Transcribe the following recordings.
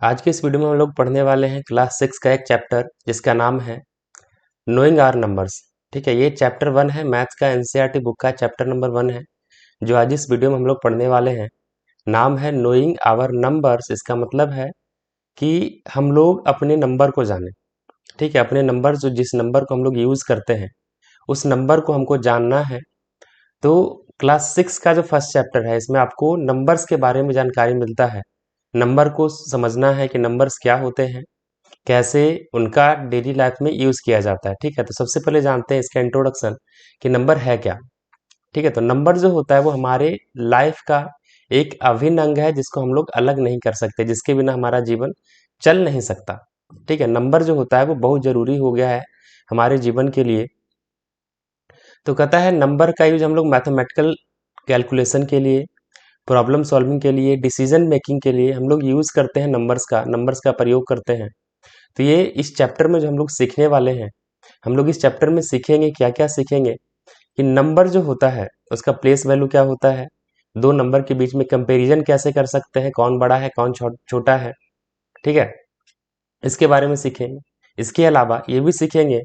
आज के इस वीडियो में हम लोग पढ़ने वाले हैं क्लास 6 का एक चैप्टर जिसका नाम है नोइंग आवर नंबर्स। ठीक है, ये चैप्टर 1 है, मैथ्स का एनसीईआरटी बुक का चैप्टर नंबर 1 है जो आज इस वीडियो में हम लोग पढ़ने वाले हैं। नाम है नोइंग आवर नंबर्स। इसका मतलब है कि हम लोग अपने नंबर को जानें। ठीक है, अपने नंबर जो जिस नंबर को हम लोग यूज करते हैं उस नंबर को हमको जानना है। तो क्लास 6 का जो फर्स्ट चैप्टर है इसमें आपको नंबर्स के बारे में जानकारी मिलता है। नंबर को समझना है कि नंबर्स क्या होते हैं, कैसे उनका डेली लाइफ में यूज किया जाता है। ठीक है, तो सबसे पहले जानते हैं इसका इंट्रोडक्शन कि नंबर है क्या। ठीक है, तो नंबर जो होता है वो हमारे लाइफ का एक अभिन्न अंग है जिसको हम लोग अलग नहीं कर सकते, जिसके बिना हमारा जीवन चल नहीं सकता। ठीक है, नंबर जो होता है वो बहुत जरूरी हो गया है हमारे जीवन के लिए। तो कहता है नंबर का यूज हम लोग मैथमेटिकल कैलकुलेशन के लिए, प्रॉब्लम सॉल्विंग के लिए, डिसीजन मेकिंग के लिए हम लोग यूज करते हैं। नंबर्स का प्रयोग करते हैं। तो ये इस चैप्टर में जो हम लोग सीखने वाले हैं, हम लोग इस चैप्टर में सीखेंगे क्या क्या सीखेंगे कि नंबर जो होता है उसका प्लेस वैल्यू क्या होता है, दो नंबर के बीच में कंपैरिजन कैसे कर सकते हैं, कौन बड़ा है कौन छोटा है। ठीक है, इसके बारे में सीखेंगे। इसके अलावा ये भी सीखेंगे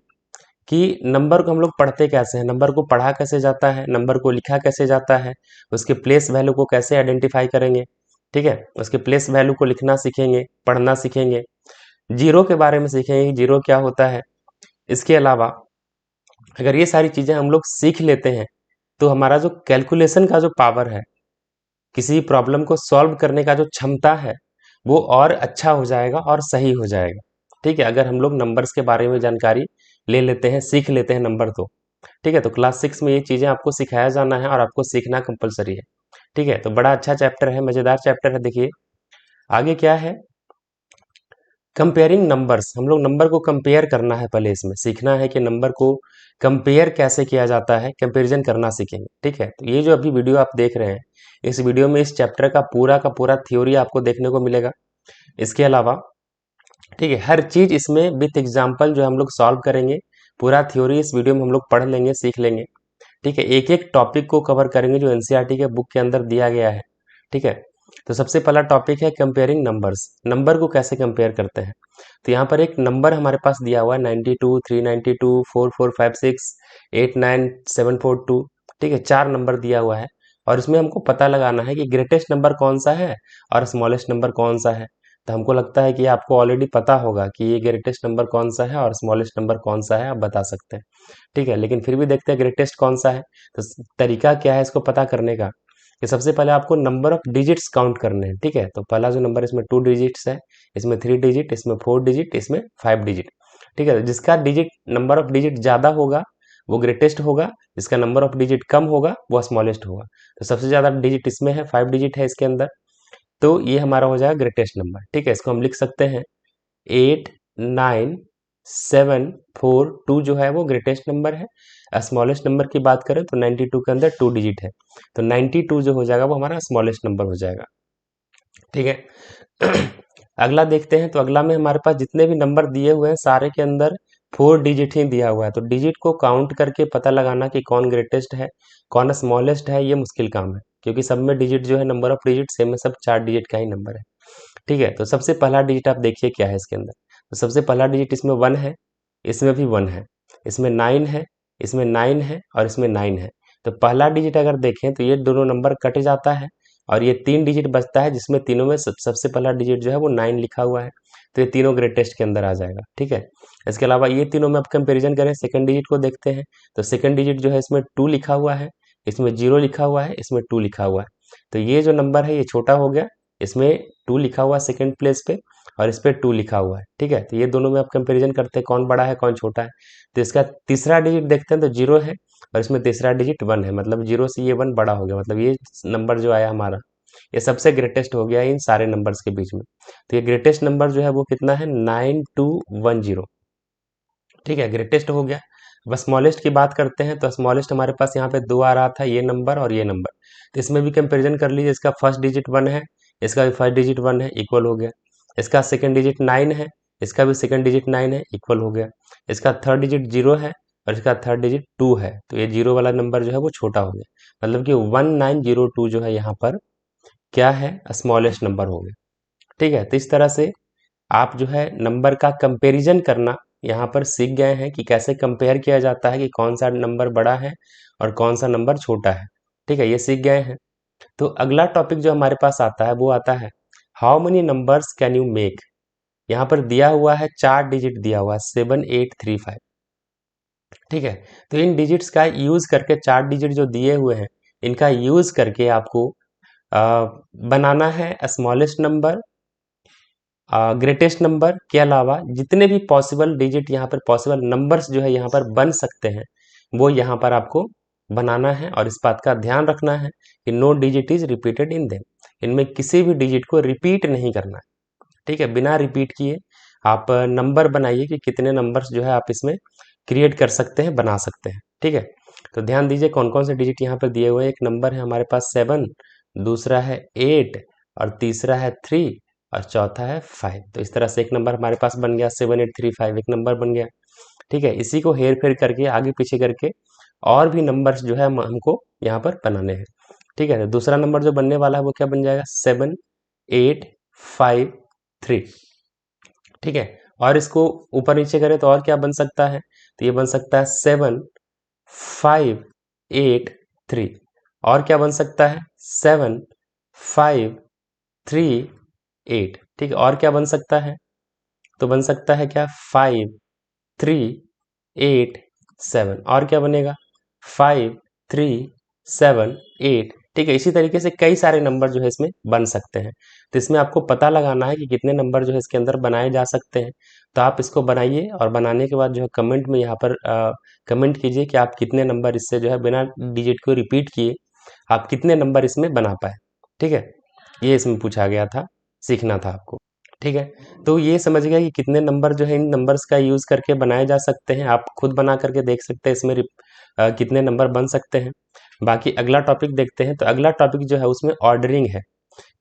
कि नंबर को हम लोग पढ़ते कैसे हैं, नंबर को पढ़ा कैसे जाता है, नंबर को लिखा कैसे जाता है, उसके प्लेस वैल्यू को कैसे आइडेंटिफाई करेंगे। ठीक है, उसके प्लेस वैल्यू को लिखना सीखेंगे, पढ़ना सीखेंगे। जीरो के बारे में सीखेंगे कि जीरो क्या होता है। इसके अलावा अगर ये सारी चीजें हम लोग सीख लेते हैं तो हमारा जो कैलकुलेशन का जो पावर है, किसी प्रॉब्लम को सॉल्व करने का जो क्षमता है, वो और अच्छा हो जाएगा और सही हो जाएगा। ठीक है, अगर हम लोग नंबर्स के बारे में जानकारी ले लेते हैं, सीख लेते हैं नंबर तो। ठीक है, तो क्लास 6 में ये चीजें आपको सिखाया जाना है और आपको सीखना कंपलसरी है। ठीक है, तो बड़ा अच्छा चैप्टर है, मजेदार चैप्टर है। देखिए आगे क्या है, कंपेयरिंग नंबर्स। हम लोग नंबर को कंपेयर करना है, पहले इसमें सीखना है कि नंबर को कंपेयर कैसे किया जाता है, कंपैरिजन करना सीखेंगे। ठीक है, तो ये जो अभी वीडियो आप देख रहे हैं, इस वीडियो में इस चैप्टर का पूरा थ्योरी आपको देखने को मिलेगा। इसके अलावा ठीक है, हर चीज इसमें विथ एग्जाम्पल जो हम लोग सॉल्व करेंगे, पूरा थ्योरी इस वीडियो में हम लोग पढ़ लेंगे, सीख लेंगे। ठीक है, एक एक टॉपिक को कवर करेंगे जो एनसीईआरटी के बुक के अंदर दिया गया है। ठीक है, तो सबसे पहला टॉपिक है कंपेयरिंग नंबर्स। नंबर को कैसे कंपेयर करते हैं। तो यहाँ पर एक नंबर हमारे पास दिया हुआ है 92, 392, 4456, 89742। ठीक है, चार नंबर दिया हुआ है और इसमें हमको पता लगाना है कि ग्रेटेस्ट नंबर कौन सा है और स्मॉलेस्ट नंबर कौन सा है। तो हमको लगता है कि आपको ऑलरेडी पता होगा कि ये ग्रेटेस्ट नंबर कौन सा है और स्मॉलेस्ट नंबर कौन सा है, आप बता सकते हैं। ठीक है, लेकिन फिर भी देखते हैं ग्रेटेस्ट कौन सा है। तो तरीका क्या है इसको पता करने का, कि सबसे पहले आपको नंबर ऑफ डिजिट्स काउंट करने हैं। ठीक है, तो पहला जो नंबर इसमें 2 डिजिट्स है, इसमें 3 डिजिट, इसमें 4 डिजिट, इसमें 5 डिजिट। ठीक है, तो जिसका डिजिट नंबर ऑफ डिजिट ज्यादा होगा वो ग्रेटेस्ट होगा, जिसका नंबर ऑफ डिजिट कम होगा वो स्मॉलेस्ट होगा। तो सबसे ज्यादा डिजिट इसमें है, 5 डिजिट है इसके अंदर, तो ये हमारा हो जाएगा ग्रेटेस्ट नंबर। ठीक है, इसको हम लिख सकते हैं 89742 जो है वो ग्रेटेस्ट नंबर है। स्मॉलेस्ट नंबर की बात करें तो 92 के अंदर 2 डिजिट है, तो 92 जो हो जाएगा वो हमारा स्मॉलेस्ट नंबर हो जाएगा। ठीक है, अगला देखते हैं। तो अगला में हमारे पास जितने भी नंबर दिए हुए हैं सारे के अंदर 4 डिजिट ही दिया हुआ है, तो डिजिट को काउंट करके पता लगाना कि कौन ग्रेटेस्ट है कौन स्मॉलेस्ट है, ये मुश्किल काम है क्योंकि सब में डिजिट जो है, नंबर ऑफ डिजिट सेम है, सब 4 डिजिट का ही नंबर है। ठीक है, तो सबसे पहला डिजिट आप देखिए क्या है इसके अंदर। तो सबसे पहला डिजिट इसमें 1 है, इसमें भी 1 है, इसमें 9 है, इसमें 9 है और इसमें 9 है। तो पहला डिजिट अगर देखें तो ये दोनों नंबर कट जाता है और ये 3 डिजिट बचता है, जिसमें तीनों में सबसे पहला डिजिट जो है वो 9 लिखा हुआ है। तो ये तीनों ग्रेटेस्ट के अंदर आ जाएगा। ठीक है, इसके अलावा ये तीनों में आप कंपेरिजन करें, सेकंड डिजिट को देखते हैं। तो सेकंड डिजिट जो है इसमें 2 लिखा हुआ है, इसमें 0 लिखा हुआ है, इसमें 2 लिखा हुआ है। तो ये जो नंबर है ये छोटा हो गया, इसमें 2 लिखा हुआ है सेकंड प्लेस पे और इस पे 2 लिखा हुआ है। ठीक है, तो ये दोनों में आप कंपैरिजन करते हैं कौन बड़ा है कौन छोटा है। तो इसका तीसरा डिजिट देखते हैं तो 0 है और इसमें तीसरा डिजिट 1 है, मतलब 0 से ये 1 बड़ा हो गया, मतलब ये नंबर जो आया हमारा ये सबसे ग्रेटेस्ट हो गया इन सारे नंबर्स के बीच में। तो ये ग्रेटेस्ट नंबर जो है वो कितना है, 9210। ठीक है, ग्रेटेस्ट हो गया। अब स्मॉलेस्ट की बात करते हैं तो स्मॉलेस्ट हमारे पास यहाँ पे 2 आ रहा था, ये नंबर और ये नंबर। तो इसमें भी कंपैरिजन कर लीजिए, इसका फर्स्ट डिजिट 1 है, इसका भी फर्स्ट डिजिट 1 है, इक्वल हो गया। इसका सेकंड डिजिट 9 है, इसका भी सेकंड डिजिट 9 है, इक्वल हो गया। इसका थर्ड डिजिट 0 है और इसका थर्ड डिजिट 2 है, तो ये 0 वाला नंबर जो है वो छोटा हो गया, मतलब कि 1902 जो है यहाँ पर क्या है, स्मॉलेस्ट नंबर हो गया। ठीक है, तो इस तरह से आप जो है नंबर का कंपैरिजन करना यहाँ पर सीख गए हैं कि कैसे कंपेयर किया जाता है कि कौन सा नंबर बड़ा है और कौन सा नंबर छोटा है। ठीक है, ये सीख गए हैं। तो अगला टॉपिक जो हमारे पास आता है वो आता है how many numbers can you make. यहाँ पर दिया हुआ है 4 डिजिट दिया हुआ है 7835। ठीक है, तो इन डिजिट्स का यूज करके 4 डिजिट जो दिए हुए हैं इनका यूज करके आपको बनाना है स्मॉलेस्ट नंबर, ग्रेटेस्ट नंबर के अलावा जितने भी पॉसिबल डिजिट यहाँ पर पॉसिबल नंबर्स जो है यहाँ पर बन सकते हैं वो यहाँ पर आपको बनाना है। और इस बात का ध्यान रखना है कि no digit is repeated in them, इनमें किसी भी डिजिट को रिपीट नहीं करना है। ठीक है, बिना रिपीट किए आप नंबर बनाइए कि कितने नंबर्स जो है आप इसमें क्रिएट कर सकते हैं, बना सकते हैं। ठीक है, तो ध्यान दीजिए कौन कौन से डिजिट यहाँ पर दिए हुए हैं। एक नंबर है हमारे पास 7, दूसरा है 8 और तीसरा है 3 और चौथा है 5। तो इस तरह से एक नंबर हमारे पास बन गया 7835, एक नंबर बन गया। ठीक है, इसी को हेर फेर करके आगे पीछे करके और भी नंबर्स जो है हमको यहाँ पर बनाने हैं। ठीक है, तो दूसरा नंबर जो बनने वाला है वो क्या बन जाएगा 7853। ठीक है, और इसको ऊपर नीचे करें तो और क्या बन सकता है, तो ये बन सकता है 7583। और क्या बन सकता है 7538। ठीक है, और क्या बन सकता है, तो बन सकता है क्या 5387। और क्या बनेगा 5378। ठीक है, इसी तरीके से कई सारे नंबर जो है इसमें बन सकते हैं। तो इसमें आपको पता लगाना है कि कितने नंबर जो है इसके अंदर बनाए जा सकते हैं। तो आप इसको बनाइए और बनाने के बाद जो है कमेंट में यहाँ पर कमेंट कीजिए कि आप कितने नंबर इससे जो है बिना डिजिट को रिपीट किए आप कितने नंबर इसमें बना पाए। ठीक है, ये इसमें पूछा गया था, सीखना था आपको। ठीक है, तो ये समझ गए कि कितने नंबर जो है इन नंबर्स का यूज़ करके बनाए जा सकते हैं। आप खुद बना करके देख सकते हैं इसमें कितने नंबर बन सकते हैं। बाकी अगला टॉपिक देखते हैं। तो अगला टॉपिक जो है उसमें ऑर्डरिंग है,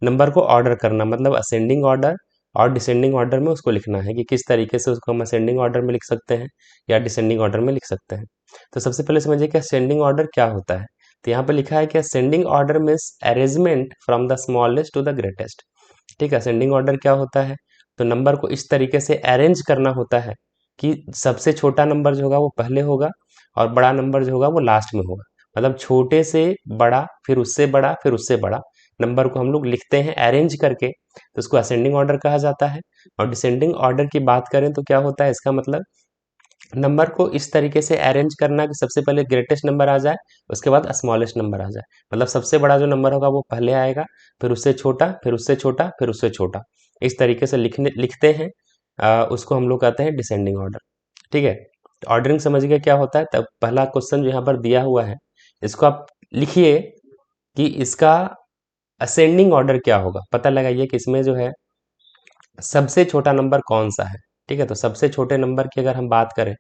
नंबर को ऑर्डर करना, मतलब असेंडिंग ऑर्डर और डिसेंडिंग ऑर्डर में उसको लिखना है कि किस तरीके से उसको हम असेंडिंग ऑर्डर में लिख सकते हैं या डिसेंडिंग ऑर्डर में लिख सकते हैं। तो सबसे पहले समझिए कि असेंडिंग ऑर्डर क्या होता है। तो यहाँ पर लिखा है कि ascending order means arrangement from the smallest to the greatest. ठीक है, असेंडिंग ऑर्डर क्या होता है, तो नंबर को इस तरीके से अरेंज करना होता है कि सबसे छोटा नंबर जो होगा वो पहले होगा और बड़ा नंबर जो होगा वो लास्ट में होगा। मतलब छोटे से बड़ा, फिर उससे बड़ा, फिर उससे बड़ा नंबर को हम लोग लिखते हैं अरेंज करके, तो उसको असेंडिंग ऑर्डर कहा जाता है। और डिसेंडिंग ऑर्डर की बात करें तो क्या होता है, इसका मतलब नंबर को इस तरीके से अरेंज करना कि सबसे पहले ग्रेटेस्ट नंबर आ जाए, उसके बाद स्मॉलेस्ट नंबर आ जाए। मतलब सबसे बड़ा जो नंबर होगा वो पहले आएगा, फिर उससे छोटा, फिर उससे छोटा, फिर उससे छोटा, इस तरीके से लिखते हैं। उसको हम लोग कहते हैं डिसेंडिंग ऑर्डर। ठीक है, ऑर्डरिंग समझ गए क्या होता है। तब पहला क्वेश्चन जो यहाँ पर दिया हुआ है इसको आप लिखिए कि इसका असेंडिंग ऑर्डर क्या होगा। पता लगाइए कि इसमें जो है सबसे छोटा नंबर कौन सा है। ठीक है, तो सबसे छोटे नंबर की अगर हम बात करें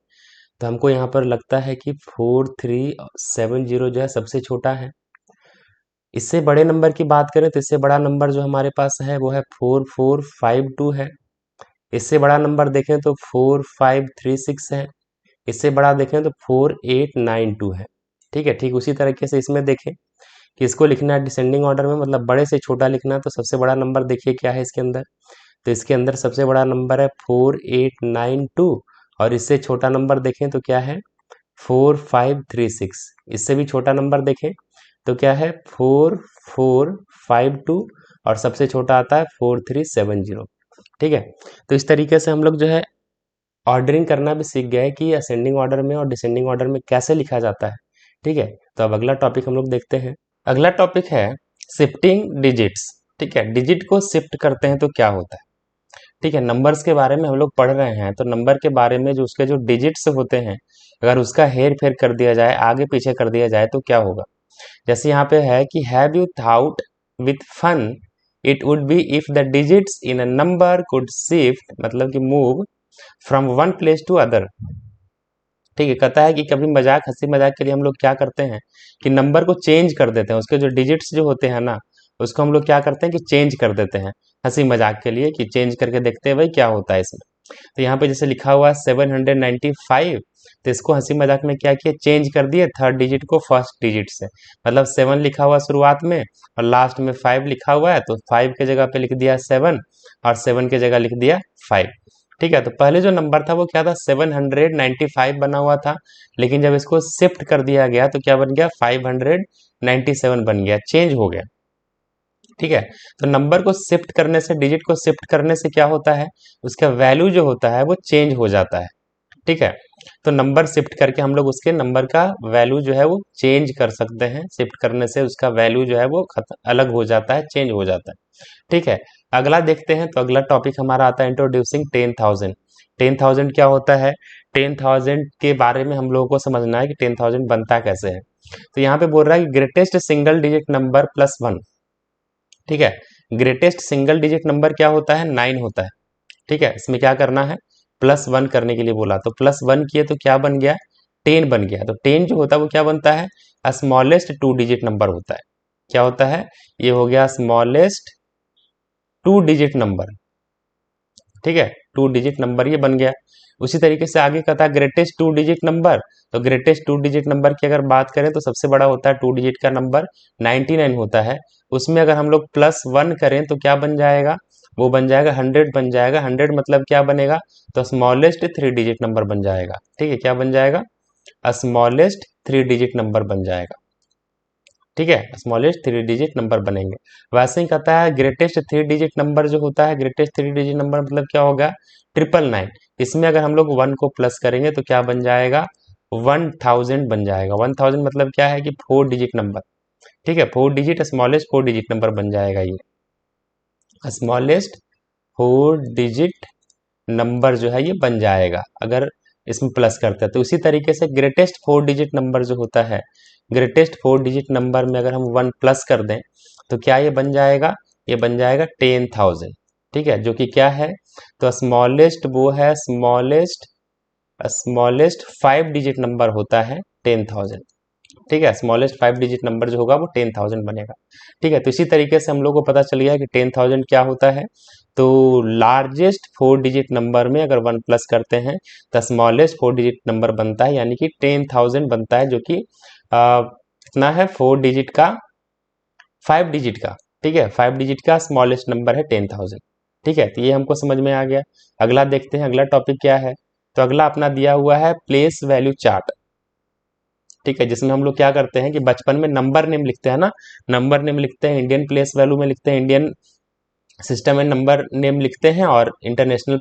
तो हमको यहाँ पर लगता है कि 4370 जो है सबसे छोटा है। इससे बड़े नंबर की बात करें तो इससे बड़ा नंबर जो हमारे पास है वो है 4452 है। इससे बड़ा नंबर देखें तो 4536 है। इससे बड़ा देखें तो 4892 है। ठीक है, ठीक उसी तरीके से इसमें देखें कि इसको लिखना है डिसेंडिंग ऑर्डर में, मतलब बड़े से छोटा लिखना है। तो सबसे बड़ा नंबर देखिए क्या है इसके अंदर, तो इसके अंदर सबसे बड़ा नंबर है 4892 और इससे छोटा नंबर देखें तो क्या है 4536। इससे भी छोटा नंबर देखें तो क्या है 4452 और सबसे छोटा आता है 4370। ठीक है, तो इस तरीके से हम लोग जो है ऑर्डरिंग करना भी सीख गए कि असेंडिंग ऑर्डर में और डिसेंडिंग ऑर्डर में कैसे लिखा जाता है। ठीक है, तो अब अगला टॉपिक हम लोग देखते हैं। अगला टॉपिक है शिफ्टिंग डिजिट्स। ठीक है, डिजिट को शिफ्ट करते हैं तो क्या होता है। ठीक है, नंबर्स के बारे में हम लोग पढ़ रहे हैं तो नंबर के बारे में जो उसके जो डिजिट्स होते हैं अगर उसका हेर फेर कर दिया जाए, आगे पीछे कर दिया जाए तो क्या होगा। जैसे यहाँ पे है कि have you thought with fun it would be if the digits in a number could shift, मतलब कि move from one place to other. ठीक है, कहता है कि कभी मजाक, हंसी मजाक के लिए हम लोग क्या करते हैं कि नंबर को चेंज कर देते हैं, उसके जो डिजिट्स जो होते हैं ना उसको हम लोग क्या करते हैं कि चेंज कर देते हैं हंसी मजाक के लिए, कि चेंज करके देखते हैं भाई क्या होता है इसमें। तो यहाँ पे जैसे लिखा हुआ है 795 तो इसको हंसी मजाक में क्या किया, चेंज कर दिए थर्ड डिजिट को फर्स्ट डिजिट से। मतलब 7 लिखा हुआ शुरुआत में और लास्ट में 5 लिखा हुआ है, तो 5 के जगह पे लिख दिया 7 और 7 के जगह लिख दिया 5। ठीक है, तो पहले जो नंबर था वो क्या था, 795 बना हुआ था, लेकिन जब इसको शिफ्ट कर दिया गया तो क्या बन गया, 597 बन गया, चेंज हो गया। ठीक है, तो नंबर को शिफ्ट करने से, डिजिट को शिफ्ट करने से क्या होता है, उसका वैल्यू जो होता है वो चेंज हो जाता है। ठीक है, तो नंबर शिफ्ट करके हम लोग उसके नंबर का वैल्यू जो है वो चेंज कर सकते हैं। शिफ्ट करने से उसका वैल्यू जो है वो अलग हो जाता है, चेंज हो जाता है। ठीक है, अगला देखते हैं। तो अगला टॉपिक हमारा आता है इंट्रोड्यूसिंग 10,000। 10,000 क्या होता है, 10,000 के बारे में हम लोगों को समझना है कि 10,000 बनता कैसे है। तो यहाँ पे बोल रहा है कि greatest single digit number plus 1। ठीक है, ग्रेटेस्ट सिंगल डिजिट नंबर क्या होता है, 9 होता है। ठीक है, इसमें क्या करना है, +1 करने के लिए बोला, तो +1 किए तो क्या बन गया, 10 बन गया। तो 10 जो होता है वो क्या बनता है, स्मॉलेस्ट 2 डिजिट नंबर होता है। क्या होता है, ये हो गया स्मॉलेस्ट 2 डिजिट नंबर। ठीक है, 2 डिजिट नंबर ये बन गया। उसी तरीके से आगे कहता है ग्रेटेस्ट 2 डिजिट नंबर। तो ग्रेटेस्ट 2 डिजिट नंबर की अगर बात करें तो सबसे बड़ा होता है 2 डिजिट का नंबर 99 होता है। उसमें अगर हम लोग +1 करें तो क्या बन जाएगा, वो बन जाएगा 100 बन जाएगा। 100 मतलब क्या बनेगा, तो स्मॉलेस्ट 3 डिजिट नंबर बन जाएगा। ठीक है, क्या बन जाएगा, स्मॉलेस्ट 3 डिजिट नंबर बन जाएगा। ठीक है, स्मॉलेस्ट 3 डिजिट नंबर बनेंगे। वैसे ही कहता है ग्रेटेस्ट 3 डिजिट नंबर जो होता है, ग्रेटेस्ट 3 डिजिट नंबर मतलब क्या होगा, 999। इसमें अगर हम लोग 1 को प्लस करेंगे तो क्या बन जाएगा, 1000 बन जाएगा। 1000 मतलब क्या है कि 4 डिजिट नंबर। ठीक है, 4 डिजिट स्मॉलेस्ट 4 डिजिट नंबर बन जाएगा, ये स्मॉलेस्ट 4 डिजिट नंबर जो है ये बन जाएगा अगर इसमें प्लस करते हैं। तो उसी तरीके से ग्रेटेस्ट 4 डिजिट नंबर जो होता है, ग्रेटेस्ट 4 डिजिट नंबर में अगर हम 1 प्लस कर दें तो क्या ये बन जाएगा, ये बन जाएगा 10,000। ठीक है, जो कि क्या है, तो स्मॉलेस्ट वो है, स्मॉलेस्ट 5 डिजिट नंबर होता है 10,000। ठीक है, स्मॉलेस्ट 5 डिजिट नंबर जो होगा वो 10,000 बनेगा। ठीक है, तो इसी तरीके से हम लोग को पता चल गया कि 10,000 क्या होता है। तो लार्जेस्ट 4 डिजिट नंबर में अगर 1 प्लस करते हैं तो स्मॉलेस्ट 4 डिजिट नंबर बनता है, यानी कि 10,000 बनता है, जो कि कितना है, 4 डिजिट का, 5 डिजिट का। ठीक है, 5 डिजिट का स्मॉलेस्ट नंबर है 10,000। ठीक है, तो ये हमको समझ में आ गया। अगला देखते हैं, अगला टॉपिक क्या है। तो अगला अपना दिया हुआ है प्लेस वैल्यू चार्ट। ठीक है, जिसमें हम लोग क्या करते हैं कि बचपन में नंबर नेम लिखते हैं ना, नंबर नेम लिखते हैं, इंडियन प्लेस वैल्यू में लिखते हैं, इंडियन सिस्टम में नंबर नेम लिखते हैं, और इंटरनेशनल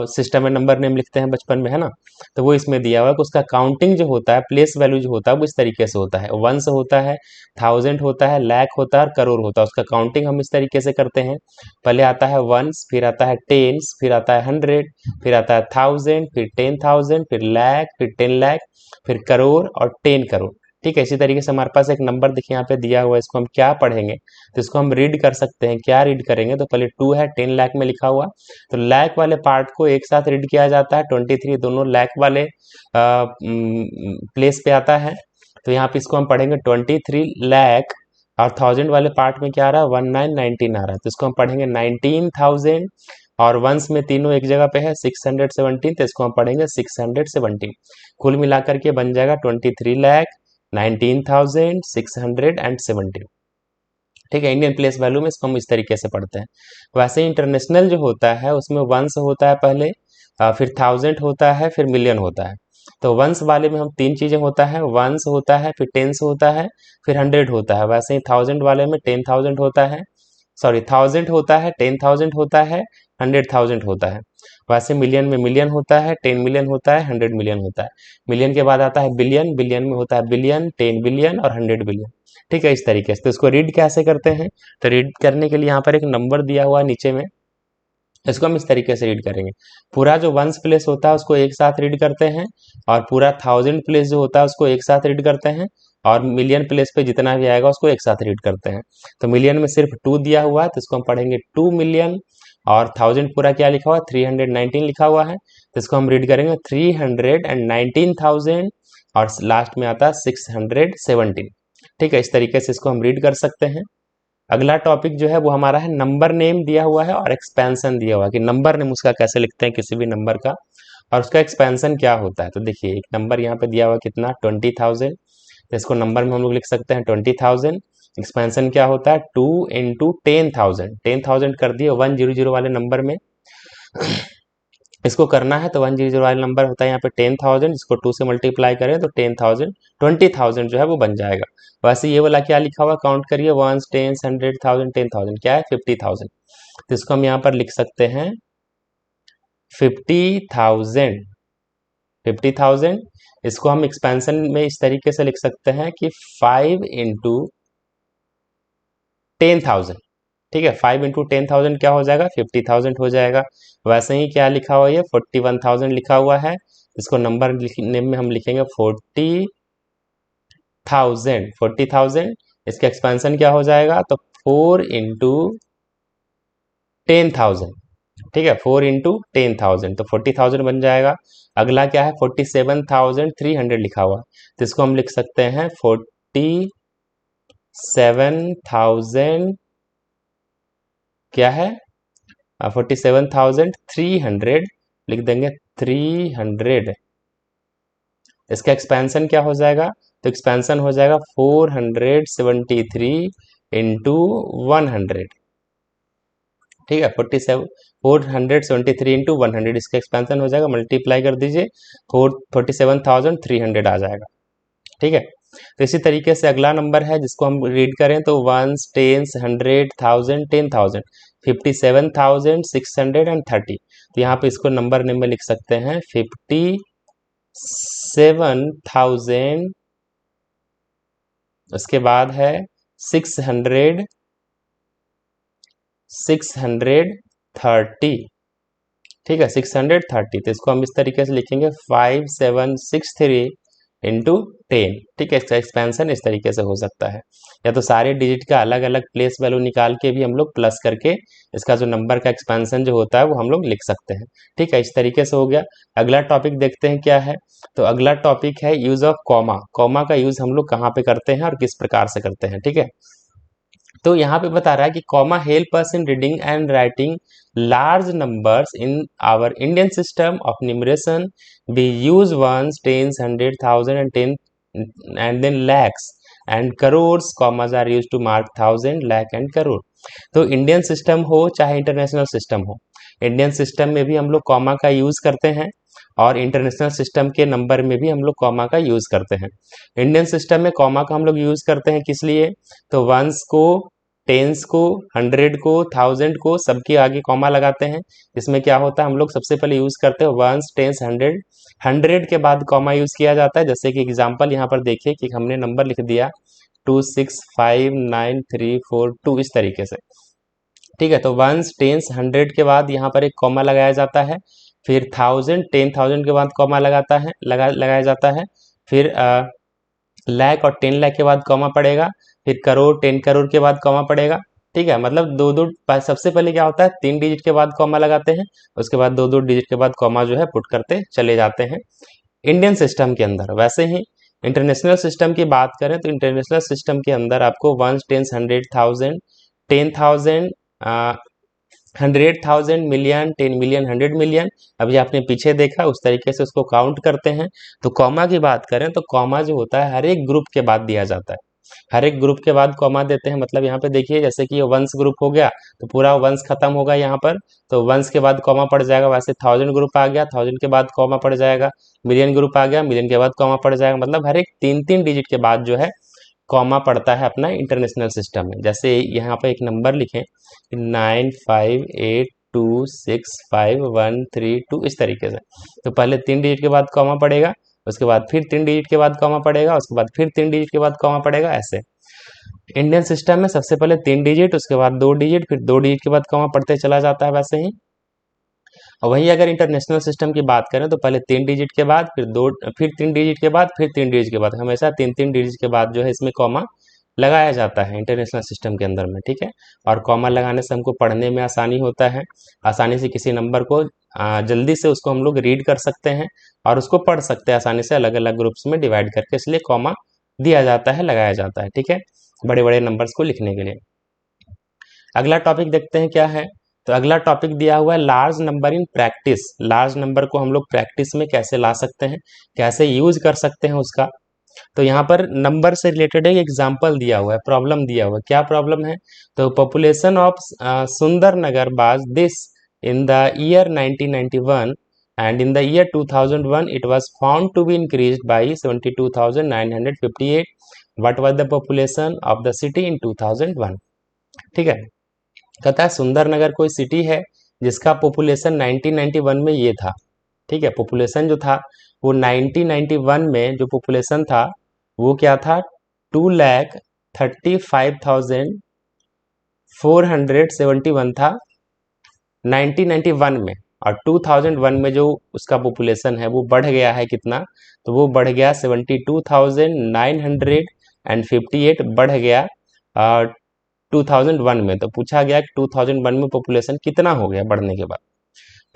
सिस्टम में नंबर नेम लिखते हैं बचपन में, है ना। तो वो इसमें दिया हुआ है कि उसका काउंटिंग जो होता है, प्लेस वैल्यू जो होता है वो इस तरीके से होता है, 1 होता है, 1000 होता है, लाख होता है और करोड़ होता है। उसका काउंटिंग हम इस तरीके से करते हैं, पहले आता है 1, फिर आता है 10, फिर आता है 100, फिर आता है 1000, फिर 10,000, फिर लाख, फिर 10 लाख, फिर करोड़ और 10 करोड़। ठीक है, इसी तरीके से हमारे पास एक नंबर देखिए यहाँ पे दिया हुआ है, इसको हम क्या पढ़ेंगे, तो इसको हम रीड कर सकते हैं। क्या रीड करेंगे, तो पहले 2 है, 10 लाख में लिखा हुआ, तो लाख वाले पार्ट को एक साथ रीड किया जाता है, 23 दोनों लाख वाले प्लेस पे आता है। तो यहाँ पे इसको हम पढ़ेंगे 23 लाख, और 1000 वाले पार्ट में क्या आ रहा है, 1919 आ रहा है, तो इसको हम पढ़ेंगे 19,000, और वंस में तीनों एक जगह पे है 617, तो इसको हम पढ़ेंगे 617। कुल मिलाकर के बन जाएगा 23 लाख 19,617। ठीक है, इंडियन प्लेस वैल्यू में इसको हम इस तरीके से पढ़ते हैं। वैसे इंटरनेशनल जो होता है उसमें वंस होता है पहले, फिर 1000 होता है, फिर मिलियन होता है। तो वंस वाले में हम 3 चीजें होता है, वंस होता है, फिर टेंस होता है, फिर 100 होता है। वैसे ही 1000 वाले में 10,000 होता है, सॉरी 1000 होता है, 10,000 होता है, 100,000 होता है। वैसे मिलियन में मिलियन होता है, 10 मिलियन होता है, 100 मिलियन होता है। मिलियन के बाद आता है बिलियन, बिलियन में होता है बिलियन, 10 बिलियन और 100 बिलियन। ठीक है, इस तरीके से। तो इसको रीड कैसे करते हैं, तो रीड करने के लिए यहाँ पर एक नंबर दिया हुआ है नीचे में, इसको हम इस तरीके से रीड करेंगे। पूरा जो वंस प्लेस होता है उसको एक साथ रीड करते हैं, और पूरा 1000 प्लेस जो होता है उसको एक साथ रीड करते हैं, और मिलियन प्लेस पे जितना भी आएगा उसको एक साथ रीड करते हैं। तो मिलियन में सिर्फ 2 दिया हुआ है, तो इसको हम पढ़ेंगे 2 मिलियन, और 1000 पूरा क्या लिखा हुआ है, 319 लिखा हुआ है, तो इसको हम रीड करेंगे 319,000, और लास्ट में आता है 617। ठीक है, इस तरीके से इसको हम रीड कर सकते हैं। अगला टॉपिक जो है वो हमारा है नंबर नेम दिया हुआ है और एक्सपेंशन दिया हुआ है, कि नंबर नेम उसका कैसे लिखते हैं किसी भी नंबर का, और उसका एक्सपेंशन क्या होता है। तो देखिए एक नंबर यहाँ पे दिया हुआ कितना 20,000, तो इसको नंबर में हम लोग लिख सकते हैं 20,000। एक्सपेंशन क्या होता है 2 इंटू 10,000, 10,000 कर दिए 100 वाले नंबर में इसको करना है, तो 100 वाला नंबर होता है यहाँ पे 10,000, इसको 2 से मल्टीप्लाई करें तो 10,000 20,000 जो है वो बन जाएगा। वैसे ये वाला क्या लिखा हुआ काउंट करिए, 1 10 100,000 10,000 क्या है 50,000, तो इसको हम यहाँ पर लिख सकते हैं 50,000। 50,000 इसको हम एक्सपेंशन में इस तरीके से लिख सकते हैं कि 5 इंटू 10,000, ठीक है 5 इंटू 10,000 क्या हो जाएगा 50,000 हो जाएगा। वैसे ही क्या लिखा हुआ है 41,000 लिखा हुआ है, इसको नंबर लिखने में हम लिखेंगे 40,000। 40,000 इसका एक्सपेंशन क्या हो जाएगा, तो 4 इंटू 10,000, ठीक है 4 इंटू 10,000 तो 40,000 बन जाएगा। अगला क्या है 47,300 लिखा हुआ, तो इसको हम लिख सकते हैं 47,000 क्या है 47,300 लिख देंगे 300। इसका एक्सपेंशन क्या हो जाएगा, तो एक्सपेंशन हो जाएगा 473 इंटू 100, ठीक है 473 इंटू 100 इसका एक्सपेंशन हो जाएगा, मल्टीप्लाई कर दीजिए 47,300 आ जाएगा, ठीक है। तो इसी तरीके से अगला नंबर है जिसको हम रीड करें तो 1 10 100 1000 10,000 57,630, तो यहाँ पे इसको नंबर नेम में लिख सकते हैं 57,000, उसके बाद है 630, ठीक है 630, तो इसको हम इस तरीके से लिखेंगे 5763 इंटू 10, ठीक है। इसका एक्सपेंशन इस तरीके से हो सकता है, या तो सारे डिजिट का अलग अलग प्लेस वैल्यू निकाल के भी हम लोग प्लस करके इसका जो नंबर का एक्सपेंशन जो होता है वो हम लोग लिख सकते हैं, ठीक है। इस तरीके से हो गया। अगला टॉपिक देखते हैं क्या है, तो अगला टॉपिक है यूज ऑफ कॉमा। कॉमा का यूज हम लोग कहाँ पे करते हैं और किस प्रकार से करते हैं, ठीक है। तो यहाँ पे बता रहा है कि comma help us in reading and writing large numbers in our Indian system of numeration. We use ones tens 100,000 and 10 and then lakhs and crores. Commas are use to mark 1000 lakh and crore. तो इंडियन सिस्टम हो चाहे international system हो, Indian system में भी हम लोग comma का use करते हैं और इंटरनेशनल सिस्टम के नंबर में भी हम लोग कॉमा का यूज करते हैं। इंडियन सिस्टम में कॉमा का हम लोग यूज करते हैं किस लिए, तो वंस को, टेंस को, 100 को, 1000 को सबके आगे कॉमा लगाते हैं। इसमें क्या होता है हम लोग सबसे पहले यूज करते हैं वंस टेंस 100, 100 के बाद कॉमा यूज किया जाता है। जैसे कि एग्जांपल यहाँ पर देखिए कि हमने नंबर लिख दिया 2659342 इस तरीके से, ठीक है। तो वंस टेंस 100 के बाद यहाँ पर एक कॉमा लगाया जाता है, फिर 1000 के बाद कॉमा लगाया जाता है, फिर लाख और 10 लाख के बाद कॉमा पड़ेगा, फिर करोड़ 10 करोड़ के बाद कॉमा पड़ेगा, ठीक है। मतलब दो दो सबसे पहले क्या होता है 3 डिजिट के बाद कॉमा लगाते हैं, उसके बाद दो डिजिट के बाद कॉमा जो है पुट करते चले जाते हैं इंडियन सिस्टम के अंदर। वैसे ही इंटरनेशनल सिस्टम की बात करें तो इंटरनेशनल सिस्टम के अंदर आपको once tens 100,000 10,000 100,000 million 10 million 100 million, अभी आपने पीछे देखा उस तरीके से उसको काउंट करते हैं। तो कॉमा की बात करें तो कॉमा जो होता है हर एक ग्रुप के बाद दिया जाता है, हर एक ग्रुप के बाद कॉमा देते हैं। मतलब यहाँ पे देखिए जैसे कि ये वंस ग्रुप हो गया तो पूरा वंस खत्म होगा यहाँ पर, तो वंस के बाद कॉमा पड़ जाएगा। वैसे 1000 ग्रुप आ गया, 1000 के बाद कॉमा पड़ जाएगा। मिलियन ग्रुप आ गया, मिलियन के बाद कॉमा पड़ जाएगा। मतलब हर एक 3-3 डिजिट के बाद जो है कॉमा पड़ता है अपना इंटरनेशनल सिस्टम में। जैसे यहाँ पे एक नंबर लिखें 95826513 इस तरीके से, तो पहले 3 डिजिट के बाद कॉमा पड़ेगा, उसके बाद फिर 3 डिजिट के बाद कॉमा पड़ेगा, उसके बाद फिर 3 डिजिट के बाद कॉमा पड़ेगा। ऐसे इंडियन सिस्टम में सबसे पहले 3 डिजिट, उसके बाद 2 डिजिट, फिर 2 डिजिट के बाद कॉमा पड़ते चला जाता है। वैसे ही और वहीं अगर इंटरनेशनल सिस्टम की बात करें तो पहले 3 डिजिट के बाद फिर 3 डिजिट के बाद फिर 3 डिजिट के बाद, हमेशा 3-3 डिजिट के बाद जो है इसमें कॉमा लगाया जाता है इंटरनेशनल सिस्टम के अंदर में, ठीक है। और कॉमा लगाने से हमको पढ़ने में आसानी होता है, आसानी से किसी नंबर को जल्दी से उसको हम लोग रीड कर सकते हैं और उसको पढ़ सकते हैं आसानी से अलग अलग ग्रुप्स में डिवाइड करके, इसलिए कॉमा दिया जाता है, लगाया जाता है, ठीक है, बड़े बड़े नंबर्स को लिखने के लिए। अगला टॉपिक देखते हैं क्या है, तो अगला टॉपिक दिया हुआ है large number in practice. Large number को हम लोग प्रैक्टिस में कैसे ला सकते हैं, कैसे यूज कर सकते हैं उसका। तो यहाँ पर नंबर से रिलेटेड एक एग्जाम्पल दिया हुआ है, प्रॉब्लम दिया हुआ है। क्या प्रॉब्लम है? तो पॉपुलेशन ऑफ सुंदर नगर बाज this in the year 1991 and in the year 2001 it was found to be increased by 72,958. what was the population of the city in 2001? ठीक है, कहता है सुंदर नगर कोई सिटी है जिसका पॉपुलेशन 1991 में ये था। ठीक है, पॉपुलेशन जो था वो 1991 में जो पॉपुलेशन था वो क्या था? 2,35,471 था 1991 में। और 2001 में जो उसका पॉपुलेशन है वो बढ़ गया है कितना? तो वो बढ़ गया 72,958, बढ़ गया 2001 में। तो पूछा गया कि 2001 में पॉपुलेशन कितना हो गया बढ़ने के बाद।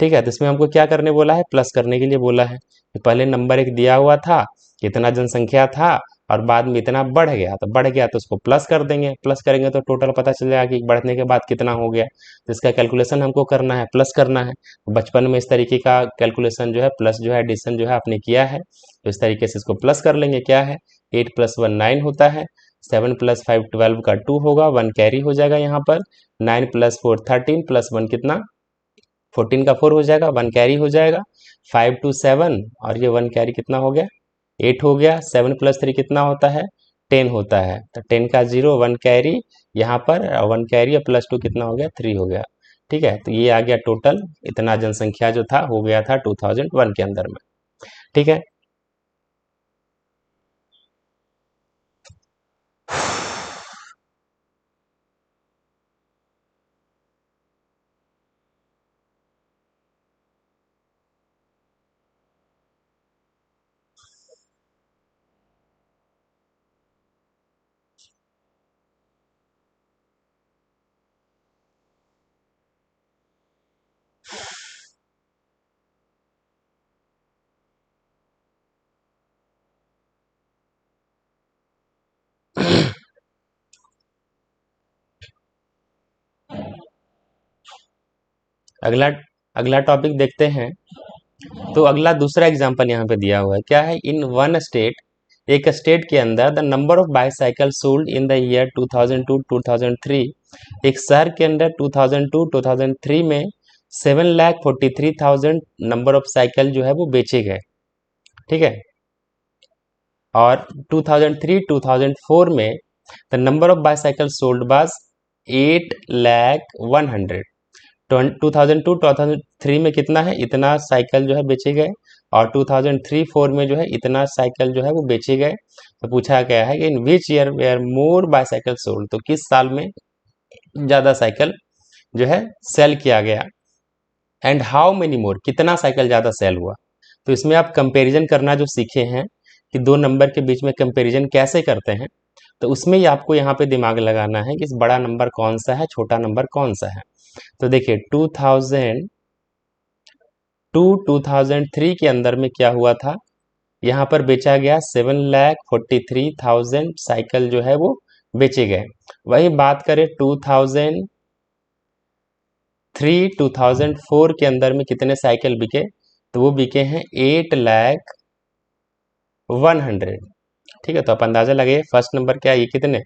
ठीक है, तो इसमें हमको क्या करने बोला है? प्लस करने के लिए बोला है। तो पहले नंबर एक दिया हुआ था, कितना जनसंख्या था, और बाद में इतना बढ़ गया, तो बढ़ गया तो उसको प्लस कर देंगे। प्लस करेंगे तो टोटल पता चल जाएगा कि बढ़ने के बाद कितना हो गया। तो इसका कैलकुलेशन हमको करना है, प्लस करना है। बचपन में इस तरीके का कैलकुलेशन जो है, प्लस जो है एडिशन जो है आपने किया है, तो इस तरीके से इसको प्लस कर लेंगे। क्या है? 8 + 1 9 होता है, 7 + 5 12 का 2 होगा, 1 कैरी हो जाएगा यहाँ पर। 9 + 4 13 + 1 कितना? 14 का 4 हो जाएगा, 1 कैरी हो जाएगा। 5 to 7 और ये 1 कैरी कितना हो गया? 8 हो गया। 7 + 3 कितना होता है? 10 होता है। तो 10 का 0, 1 कैरी यहाँ पर, 1 कैरी और +2 कितना हो गया? 3 हो गया। ठीक है, तो ये आ गया टोटल। इतना जनसंख्या जो था हो गया था 2001 के अंदर में। ठीक है, अगला अगला टॉपिक देखते हैं। तो अगला दूसरा एग्जांपल यहाँ पे दिया हुआ है। क्या है? इन वन स्टेट, एक स्टेट के अंदर the number of bicycle sold in the year 2002-2003, एक शहर के अंदर 2002-2003 में 7,43,000 नंबर ऑफ साइकिल जो है वो बेचे गए। ठीक है, और 2003-2004 में the number of bicycle sold was 8,01,000। 2002-2003 में कितना है? इतना साइकिल जो है बेचे गए, और 2003-4 में जो है इतना साइकिल जो है वो बेचे गए। तो पूछा गया है कि in which year were more bicycle sold, तो किस साल में ज़्यादा साइकिल जो है सेल किया गया। एंड हाउ मेनी मोर, कितना साइकिल ज़्यादा सेल हुआ। तो इसमें आप कंपैरिजन करना जो सीखे हैं कि दो नंबर के बीच में कंपैरिजन कैसे करते हैं, तो उसमें ही आपको यहाँ पे दिमाग लगाना है कि इस बड़ा नंबर कौन सा है, छोटा नंबर कौन सा है। तो देखिए 2002-2003 के अंदर में क्या हुआ था? यहाँ पर बेचा गया 7,43,000 साइकिल जो है वो बेचे गए। वही बात करें 2003-2004 के अंदर में कितने साइकिल बिके? तो वो बिके हैं 8,01,000। ठीक है, तो आप अंदाजा लगाइए फर्स्ट नंबर क्या है? ये कितने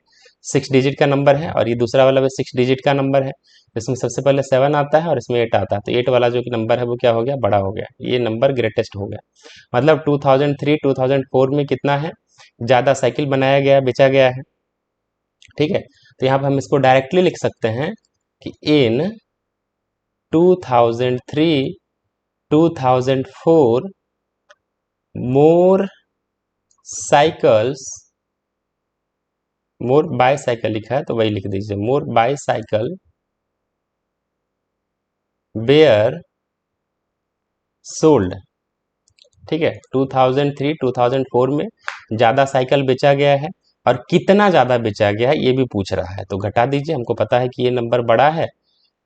6 डिजिट का नंबर है, और ये दूसरा वाला भी 6 डिजिट का नंबर है। इसमें सबसे पहले 7 आता है और इसमें 8 आता है। तो 8 वाला जो कि नंबर है वो क्या हो गया? बड़ा हो गया। ये नंबर ग्रेटेस्ट हो गया। मतलब 2003-2004 में कितना है? ज़्यादा साइकिल बनाया गया, बेचा गया है। ठीक है, तो यहाँ पर हम इसको डायरेक्टली लिख सकते हैं कि इन 2003-2004 मोर साइकिल्स, मोर बाईसाइकिल लिखा है तो वही लिख दीजिए, मोर बाईसाइकिल बेयर सोल्ड। ठीक है, 2003-2004 में ज़्यादा साइकिल बेचा गया है, और कितना ज़्यादा बेचा गया है ये भी पूछ रहा है। तो घटा दीजिए, हमको पता है कि ये नंबर बड़ा है,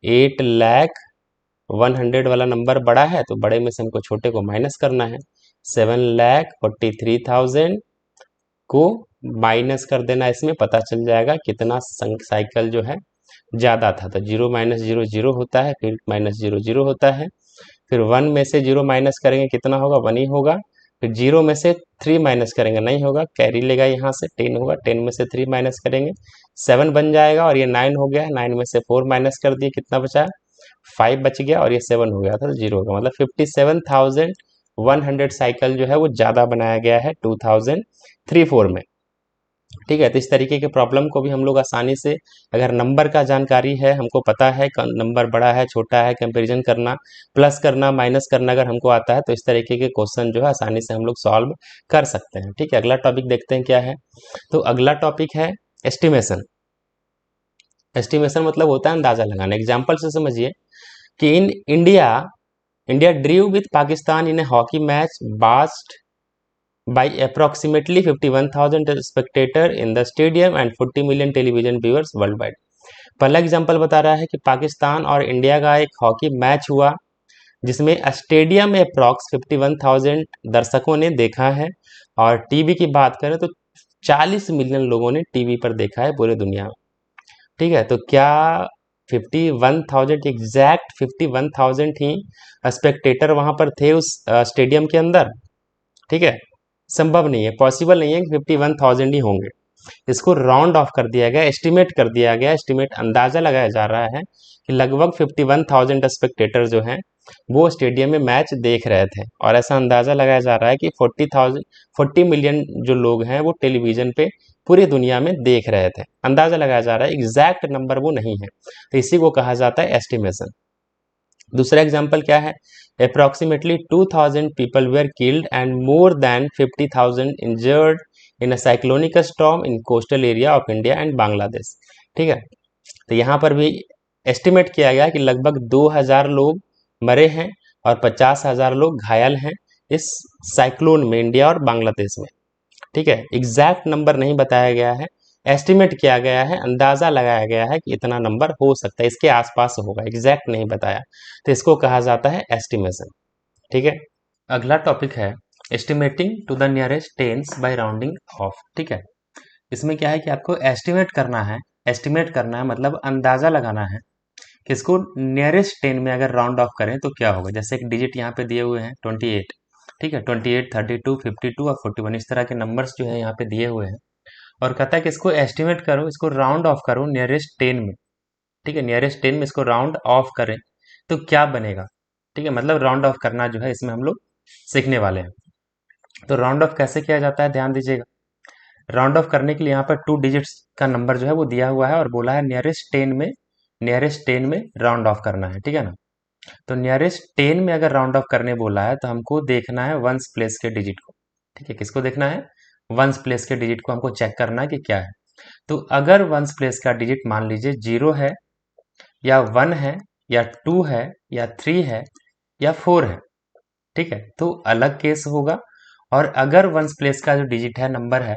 8,01,000 वाला नंबर बड़ा है, तो बड़े में से हमको छोटे को माइनस करना है। 7,43,000 को माइनस कर देना, इसमें पता चल जाएगा कितना साइकिल जो है ज़्यादा था, तो 0 माइनस 0 0 होता है, फिर माइनस 0 0 होता है, फिर 1 में से 0 माइनस करेंगे कितना होगा, 1 ही होगा, फिर 0 में से 3 माइनस करेंगे नहीं होगा, कैरी लेगा यहाँ से 10 होगा, 10 में से 3 माइनस करेंगे 7 बन जाएगा, और ये 9 हो गया, 9 में से 4 माइनस कर दिए कितना बचा, 5 बच गया, और ये 7 हो गया था, तो 0 होगा, मतलब 57,100 साइकिल जो है वो ज़्यादा बनाया गया है 2003-4 में। ठीक है, तो इस तरीके के प्रॉब्लम को भी हम लोग आसानी से, अगर नंबर का जानकारी है, हमको पता है नंबर बड़ा है छोटा है, कंपैरिजन करना, प्लस करना, माइनस करना अगर हमको आता है, तो इस तरीके के क्वेश्चन जो है आसानी से हम लोग सॉल्व कर सकते हैं। ठीक है, अगला टॉपिक देखते हैं क्या है। तो अगला टॉपिक है एस्टिमेशन। एस्टिमेशन मतलब होता है अंदाजा लगाना। एग्जाम्पल से समझिए कि in India India ड्रीव with Pakistan in A hockey match bast by approximately 51,000 spectator in the stadium and 40 million television viewers worldwide। पहला एग्जांपल बता रहा है कि पाकिस्तान और इंडिया का एक हॉकी मैच हुआ जिसमें स्टेडियम में अप्रॉक्स 51,000 दर्शकों ने देखा है, और टीवी की बात करें तो 40 मिलियन लोगों ने टीवी पर देखा है पूरे दुनिया में। ठीक है, तो क्या 51,000 एग्जैक्ट 51,000 ही स्पेक्टेटर वहां पर थे उस स्टेडियम के अंदर? ठीक है, संभव नहीं है, पॉसिबल नहीं है कि 51,000 ही होंगे। इसको राउंड ऑफ कर दिया गया, एस्टिमेट कर दिया गया, एस्टिमेट अंदाजा लगाया जा रहा है कि लगभग 51,000 स्पेक्टेटर जो हैं वो स्टेडियम में मैच देख रहे थे, और ऐसा अंदाजा लगाया जा रहा है कि 40 मिलियन जो लोग हैं वो टेलीविजन पे पूरी दुनिया में देख रहे थे। अंदाजा लगाया जा रहा है, एग्जैक्ट नंबर वो नहीं है, तो इसी को कहा जाता है एस्टिमेशन। दूसरा एग्जाम्पल क्या है, approximately 2,000 people where killed and more than 50,000 injured in a cyclonic storm in coastal area of India and Bangladesh. ठीक है, तो यहाँ पर भी एस्टिमेट किया गया कि लगभग 2,000 लोग मरे हैं और 50,000 लोग घायल हैं इस साइक्लोन में इंडिया और बांग्लादेश में। ठीक है, एग्जैक्ट नंबर नहीं बताया गया है, एस्टिमेट किया गया है, अंदाजा लगाया गया है कि इतना नंबर हो सकता है, इसके आसपास होगा, एग्जैक्ट नहीं बताया, तो इसको कहा जाता है एस्टिमेशन। ठीक है, अगला टॉपिक है estimating to the nearest tens by rounding off. ठीक है, इसमें क्या है कि आपको एस्टिमेट करना है, एस्टिमेट करना है मतलब अंदाजा लगाना है कि इसको नियरेस्ट टेन में अगर राउंड ऑफ करें तो क्या होगा। जैसे एक डिजिट यहाँ पे दिए हुए हैं 28, ठीक है, 28, 32, 52 और 41, इस तरह के नंबर्स जो है यहाँ पे दिए हुए हैं, और कहता है कि इसको एस्टिमेट करो, इसको राउंड ऑफ करो नियरेस्ट 10 में। ठीक है, नियरेस्ट 10 में इसको राउंड ऑफ करें तो क्या बनेगा। ठीक है, मतलब राउंड ऑफ करना जो है इसमें हम लोग सीखने वाले हैं। तो राउंड ऑफ कैसे किया जाता है ध्यान दीजिएगा। राउंड ऑफ करने के लिए यहाँ पर 2 डिजिट्स का नंबर जो है वो दिया हुआ है और बोला है नियरेस्ट 10 में राउंड ऑफ करना है। ठीक है ना, तो नियरेस्ट 10 में अगर राउंड ऑफ करने बोला है तो हमको देखना है वंस प्लेस के डिजिट को। ठीक है, किसको देखना है, वंस प्लेस के डिजिट को हमको चेक करना है कि क्या है। तो अगर वंस प्लेस का डिजिट मान लीजिए 0 है या 1 है या 2 है या 3 है या 4 है, ठीक है, तो अलग केस होगा। और अगर वंस प्लेस का जो डिजिट है, नंबर है,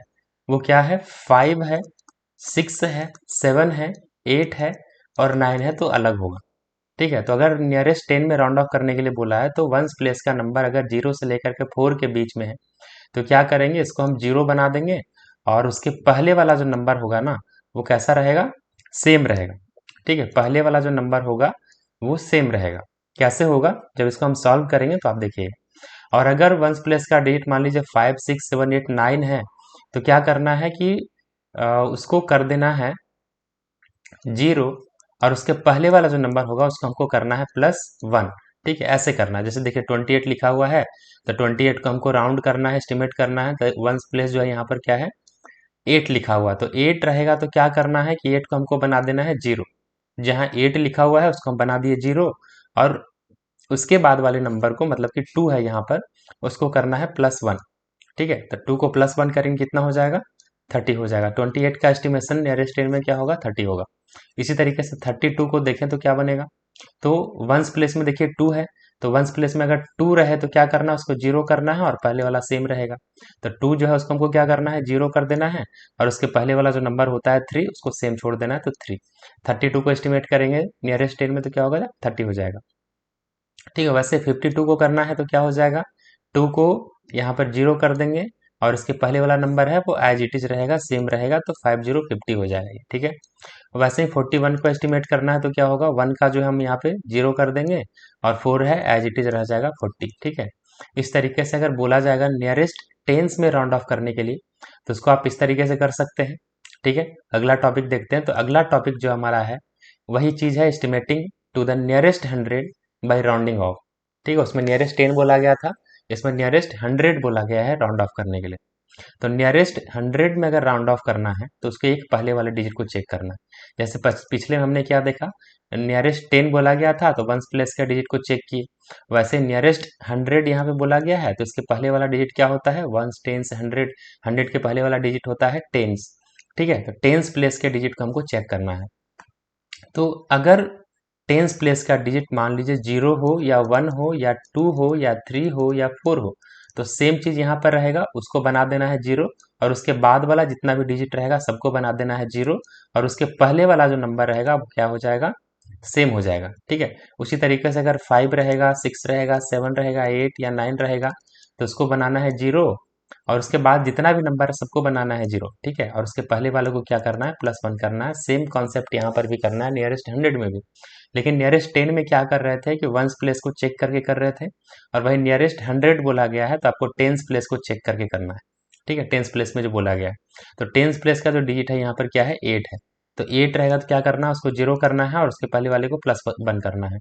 वो क्या है, 5 है, 6 है, 7 है, 8 है और 9 है, तो अलग होगा। ठीक है, तो अगर नियरेस्ट 10 में राउंड ऑफ करने के लिए बोला है तो वंस प्लेस का नंबर अगर 0 से लेकर के 4 के बीच में है तो क्या करेंगे, इसको हम 0 बना देंगे, और उसके पहले वाला जो नंबर होगा ना वो कैसा रहेगा, सेम रहेगा। ठीक है, पहले वाला जो नंबर होगा वो सेम रहेगा। कैसे होगा, जब इसको हम सॉल्व करेंगे तो आप देखिए। और अगर वंस प्लेस का डिजिट मान लीजिए 5, 6, 7, 8, 9 है तो क्या करना है कि उसको कर देना है 0, और उसके पहले वाला जो नंबर होगा उसको हमको करना है +1। ठीक है, ऐसे करना है। जैसे देखिए 28 लिखा हुआ है तो 28 को हमको राउंड करना है, एस्टिमेट करना है, तो वंस प्लेस जो है यहाँ पर क्या है, 8 लिखा हुआ, तो 8 रहेगा तो क्या करना है कि 8 को हमको बना देना है 0। जहाँ 8 लिखा हुआ है उसको हम बना दिए 0, और उसके बाद वाले नंबर को, मतलब कि 2 है यहाँ पर, उसको करना है +1। ठीक है, तो 2 को +1 करेंगे कितना हो जाएगा, 30 हो जाएगा। 28 का एस्टिमेशन नियरेस्ट 10 में क्या होगा, 30 होगा। इसी तरीके से 32 को देखें तो क्या बनेगा, तो वंस प्लेस में देखिए 2 है, तो वंस प्लेस में अगर 2 रहे तो क्या करना है, उसको 0 करना है और पहले वाला सेम रहेगा। तो 2 जो है उसको हमको क्या करना है, 0 कर देना है, और उसके पहले वाला जो नंबर होता है 3 उसको सेम छोड़ देना है, तो 3। 32 को एस्टिमेट करेंगे नियरेस्ट 10 में तो क्या होगा, 30 हो जाएगा। ठीक है, वैसे 52 को करना है तो क्या हो जाएगा, 2 को यहाँ पर 0 कर देंगे, और इसके पहले वाला नंबर है वो एज इट इज रहेगा, सेम रहेगा, तो 5050 हो जाएगा ये, ठीक है। वैसे ही 41 को एस्टिमेट करना है तो क्या होगा, 1 का जो हम यहाँ पे 0 कर देंगे और 4 है एज इट इज रह जाएगा 40, ठीक है। इस तरीके से अगर बोला जाएगा नियरेस्ट टेंस में राउंड ऑफ करने के लिए तो उसको आप इस तरीके से कर सकते हैं, ठीक है। अगला टॉपिक देखते हैं। तो अगला टॉपिक जो हमारा है वही चीज है estimating to the nearest 100 by rounding off, ठीक है। उसमें नियरेस्ट 10 बोला गया था, इसमें नियरेस्ट 100 बोला गया है राउंड ऑफ करने के लिए। तो नियरेस्ट 100 में अगर राउंड ऑफ करना है तो उसके एक पहले वाले डिजिट को चेक करना है। जैसे पिछले में हमने क्या देखा, नियरेस्ट 10 बोला गया था तो वंस प्लेस का डिजिट को चेक किए। वैसे नियरेस्ट 100 यहाँ पे बोला गया है तो इसके पहले वाला डिजिट क्या होता है, वंस, टेंस, 100। 100 के पहले वाला डिजिट होता है टेंस, ठीक है। तो टेंस प्लेस के डिजिट को हमको चेक करना है। तो अगर टेंस प्लेस का डिजिट मान लीजिए 0 हो या 1 हो या 2 हो या 3 हो या 4 हो, तो सेम चीज यहाँ पर रहेगा, उसको बना देना है 0 और उसके बाद वाला जितना भी डिजिट रहेगा सबको बना देना है 0 और उसके पहले वाला जो नंबर रहेगा वो क्या हो जाएगा, सेम हो जाएगा, ठीक है। उसी तरीके से अगर 5 रहेगा, 6 रहेगा, 7 रहेगा, 8 या 9 रहेगा तो उसको बनाना है 0 और उसके बाद जितना भी नंबर है सबको बनाना है 0, ठीक है। और उसके पहले वाले को क्या करना है, +1 करना है। सेम कॉन्सेप्ट यहाँ पर भी करना है नियरेस्ट 100 में भी। लेकिन नियरेस्ट 10 में क्या कर रहे थे कि वंस प्लेस को चेक करके कर रहे थे और वही नियरेस्ट 100 बोला गया है तो आपको टेंस प्लेस को चेक करके करना है, ठीक है। टेंस प्लेस में जो बोला गया है तो टेंस प्लेस का जो डिजिट है यहाँ पर क्या है, 8 है। तो 8 रहेगा तो क्या करना है, उसको 0 करना है और उसके पहले वाले को +1 करना है।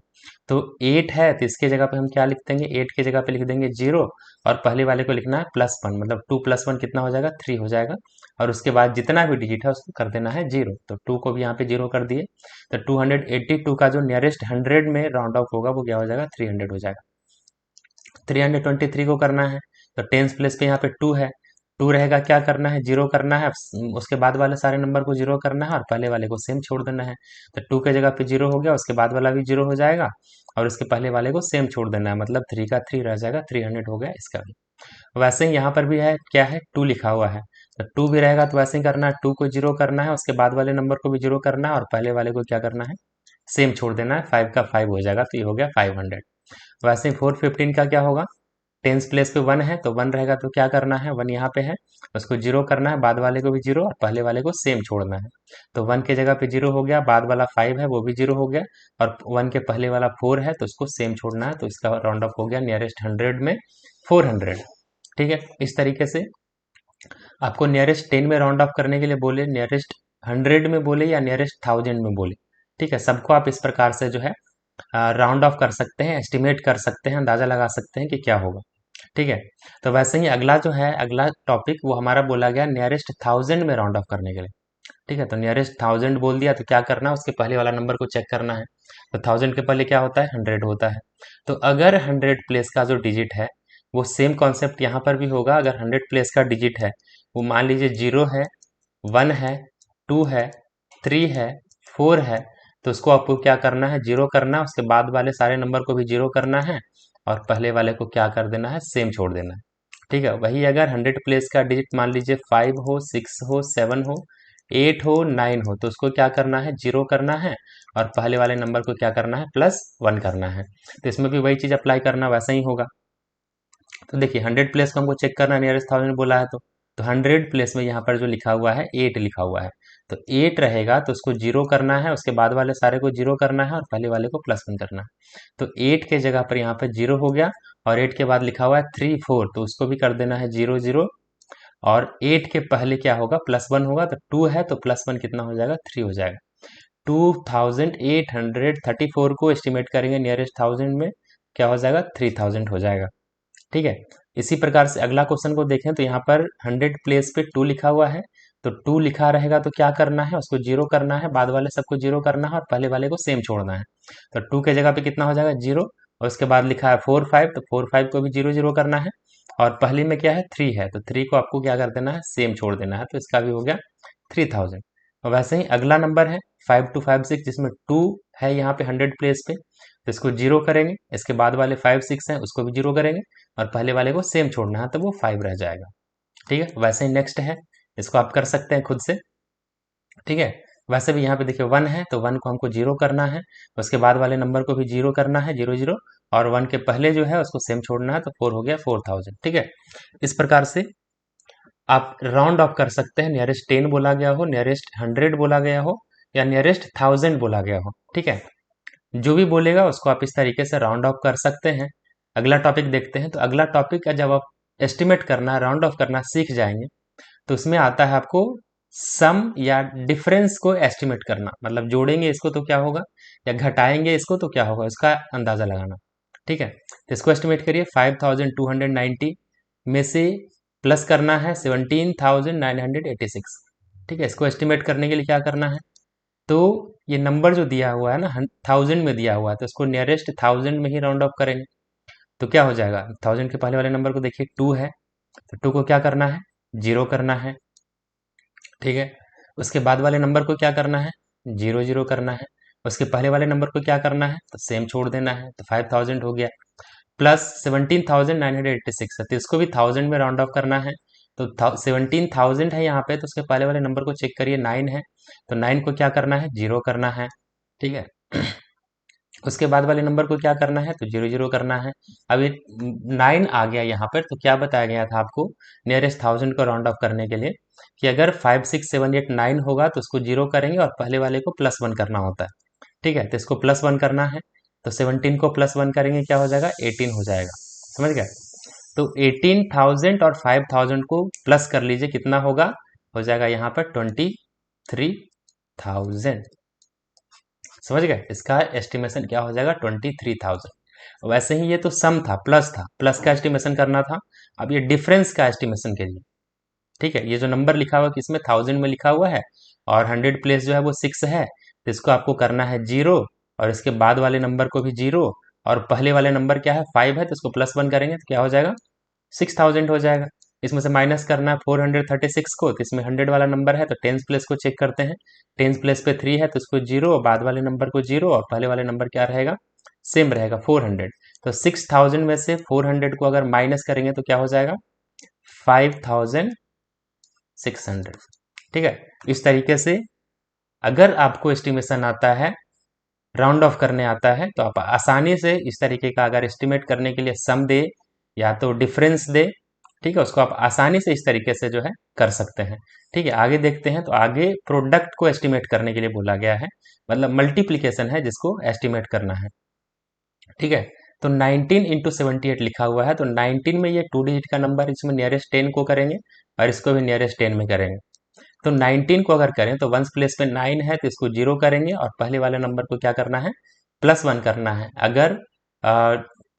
तो 8 है तो इसके जगह पे हम क्या लिख देंगे, 8 की जगह पे लिख देंगे 0 और पहले वाले को लिखना है +1, मतलब 2 + 1 कितना हो जाएगा, 3 हो जाएगा। और उसके बाद जितना भी डिजिट है उसको कर देना है 0। तो 2 को भी यहाँ पे 0 कर दिए तो 282 का जो नियरेस्ट 100 में राउंड ऑफ होगा वो क्या हो जाएगा, 300 हो जाएगा। 323 को करना है तो टेंस प्लेस पे यहाँ पे 2 है, 2 रहेगा, क्या करना है, 0 करना है, उसके बाद वाले सारे नंबर को 0 करना है और पहले वाले को सेम छोड़ देना है। तो 2 के जगह पे 0 हो गया, उसके बाद वाला भी 0 हो जाएगा और उसके पहले वाले को सेम छोड़ देना है, मतलब 3 का 3 रह जाएगा, 300 हो गया इसका भी। वैसे ही यहाँ पर भी है, क्या है, 2 लिखा हुआ है तो 2 भी रहेगा तो वैसे ही करना है, 2 को 0 करना है, उसके बाद वाले नंबर को भी 0 करना है और पहले वाले को क्या करना है, सेम छोड़ देना है, 5 का 5 हो जाएगा तो ये हो गया 500। वैसे ही 415 का क्या होगा, टेंस प्लेस पे 1 है तो 1 रहेगा तो क्या करना है, 1 यहाँ पे है, उसको 0 करना है, बाद वाले को भी 0 और पहले वाले को सेम छोड़ना है। तो 1 के जगह पे 0 हो गया, बाद वाला 5 है वो भी 0 हो गया और 1 के पहले वाला 4 है तो उसको सेम छोड़ना है। तो इसका राउंड ऑफ हो गया नियरेस्ट 100 में 400, ठीक है। इस तरीके से आपको नियरेस्ट 10 में राउंड ऑफ करने के लिए बोले, नियरेस्ट 100 में बोले या नियरेस्ट 1000 में बोले, ठीक है, सबको आप इस प्रकार से जो है राउंड ऑफ कर सकते हैं, एस्टिमेट कर सकते हैं, अंदाजा लगा सकते हैं कि क्या होगा, ठीक है। तो वैसे ही अगला जो है, अगला टॉपिक वो हमारा बोला गया नियरेस्ट 1000 में राउंड ऑफ करने के लिए, ठीक है। तो नियरेस्ट 1000 बोल दिया तो क्या करना है, उसके पहले वाला नंबर को चेक करना है। तो 1000 के पहले क्या होता है, 100 होता है। तो अगर 100 प्लेस का जो डिजिट है वो सेम कॉन्सेप्ट यहाँ पर भी होगा। अगर 100 प्लेस का डिजिट है वो मान लीजिए 0 है, 1 है, 2 है, 3 है, 4 है, तो उसको आपको क्या करना है, 0 करना है, उसके बाद वाले सारे नंबर को भी 0 करना है और पहले वाले को क्या कर देना है, सेम छोड़ देना है, ठीक है। वही अगर 100 प्लेस का डिजिट मान लीजिए 5 हो, 6 हो, 7 हो, 8 हो, 9 हो, तो उसको क्या करना है, 0 करना है और पहले वाले नंबर को क्या करना है, +1 करना है। तो इसमें भी वही चीज अप्लाई करना वैसा ही होगा। तो देखिए 100 प्लेस को हमको चेक करना है, नियरेस्ट 1000 बोला है तो 100 प्लेस में यहाँ पर जो लिखा हुआ है 8 लिखा हुआ है। तो 8 रहेगा तो उसको 0 करना है, उसके बाद वाले सारे को 0 करना है और पहले वाले को +1 करना है। तो 8 के जगह पर यहाँ पे 0 हो गया और 8 के बाद लिखा हुआ है 3 4, तो उसको भी कर देना है 0 0 और 8 के पहले क्या होगा, +1 होगा, तो 2 है तो +1 कितना हो जाएगा, 3 हो जाएगा। 2834 को एस्टिमेट करेंगे नियरेस्ट 1000 में, क्या हो जाएगा, 3000 हो जाएगा, ठीक है। इसी प्रकार से अगला क्वेश्चन को देखें तो यहाँ पर 100 प्लेस पे 2 लिखा हुआ है तो 2 लिखा रहेगा तो क्या करना है, उसको 0 करना है, बाद वाले सबको 0 करना है और पहले वाले को सेम छोड़ना है। तो 2 के जगह पे कितना हो जाएगा, 0 और उसके बाद लिखा है 4 5 तो 4 5 को भी 0 0 करना है और पहले में क्या है, 3 है तो 3 को आपको क्या कर देना है, सेम छोड़ देना है। तो इसका भी हो गया 3000। और वैसे ही अगला नंबर है 5256 जिसमें 2 है यहाँ पे 100 प्लेस पे, तो इसको 0 करेंगे, इसके बाद वाले 5 6 हैं उसको भी 0 करेंगे और पहले वाले को सेम छोड़ना है तो वो 5 रह जाएगा, ठीक है। वैसे ही नेक्स्ट है, इसको आप कर सकते हैं खुद से, ठीक है। वैसे भी यहाँ पे देखिए 1 है तो 1 को हमको 0 करना है, उसके बाद वाले नंबर को भी 0 करना है, 0 0 और 1 के पहले जो है उसको सेम छोड़ना है तो 4 हो गया 4000, ठीक है। इस प्रकार से आप राउंड ऑफ कर सकते हैं, नियरेस्ट 10 बोला गया हो, नियरेस्ट 100 बोला गया हो, या नियरेस्ट 1000 बोला गया हो। ठीक है, जो भी बोलेगा उसको आप इस तरीके से राउंड ऑफ कर सकते हैं। अगला टॉपिक देखते हैं। तो अगला टॉपिक का जब आप एस्टिमेट करना, राउंड ऑफ करना सीख जाएंगे, तो उसमें आता है आपको सम या डिफरेंस को एस्टिमेट करना, मतलब जोड़ेंगे इसको तो क्या होगा, या घटाएंगे इसको तो क्या होगा, इसका अंदाजा लगाना। ठीक है, तो इसको एस्टिमेट करिए। 5290 में से प्लस करना है 17,986। ठीक है, इसको एस्टिमेट करने के लिए क्या करना है, तो ये नंबर जो दिया हुआ है ना, 1000 में दिया हुआ है, तो इसको नियरेस्ट 1000 में ही राउंड ऑफ करेंगे। तो क्या हो जाएगा, 1000 के पहले वाले नंबर को देखिए 2 है, तो 2 को क्या करना है, 0 करना है। ठीक है, उसके बाद वाले नंबर को क्या करना है, 0 0 करना है। उसके पहले वाले नंबर को क्या करना है, तो सेम छोड़ देना है। तो 5000 हो गया, प्लस 17,986 है, तो इसको भी 1000 में राउंड ऑफ करना है। तो 17,000 है यहाँ पे, तो उसके पहले वाले नंबर को चेक करिए, 9 है, तो 9 को क्या करना है, 0 करना है। ठीक है, उसके बाद वाले नंबर को क्या करना है, तो 0 0 करना है। अब ये 9 आ गया यहाँ पर, तो क्या बताया गया था आपको नियरेस्ट 1000 को राउंड ऑफ करने के लिए, कि अगर 5 6 7 8 9 होगा तो उसको 0 करेंगे और पहले वाले को +1 करना होता है। ठीक है, तो इसको +1 करना है, तो 17 को +1 करेंगे, क्या हो जाएगा, 18 हो जाएगा। समझ गए, तो 18,000 और 5000 को प्लस कर लीजिए, कितना होगा, हो जाएगा यहाँ पर 23,000। समझ गए, इसका एस्टिमेशन क्या हो जाएगा, 23,000। वैसे ही ये तो सम था, प्लस का एस्टिमेशन करना था। अब ये डिफरेंस का एस्टिमेशन कीजिए। ठीक है, ये जो नंबर लिखा हुआ है किसमें, 1000 में लिखा हुआ है, और 100 प्लेस जो है वो 6 है, तो इसको आपको करना है 0, और इसके बाद वाले नंबर को भी 0, और पहले वाले नंबर क्या है, 5 है, तो इसको +1 करेंगे तो क्या हो जाएगा, 6000 हो जाएगा। इसमें से माइनस करना है 436 को, तो इसमें 100 वाला नंबर है, तो टेंस प्लेस को चेक करते हैं। टेंस प्लेस पे 3 है, तो इसको 0, बाद वाले नंबर को 0, और पहले वाले नंबर क्या रहेगा, सेम रहेगा 400। तो 6000 में से 400 को अगर माइनस करेंगे तो क्या हो जाएगा, 5600। ठीक है, इस तरीके से अगर आपको एस्टिमेशन आता है, राउंड ऑफ करने आता है, तो आप आसानी से इस तरीके का अगर एस्टिमेट करने के लिए सम दे या तो डिफरेंस दे, ठीक है, उसको आप आसानी से इस तरीके से जो है कर सकते हैं। ठीक है, आगे देखते हैं। तो आगे प्रोडक्ट को एस्टिमेट करने के लिए बोला गया है, मतलब मल्टीप्लीकेशन है जिसको एस्टिमेट करना है। ठीक है, तो 19 इंटू 78 लिखा हुआ है, तो 19 में ये 2 डिजिट का नंबर, इसमें नियरेस्ट 10 को करेंगे और इसको भी नियरेस्ट 10 में करेंगे। तो 19 को अगर करें तो वंस प्लेस पे 9 है, तो इसको 0 करेंगे और पहले वाले नंबर को क्या करना है, +1 करना है। अगर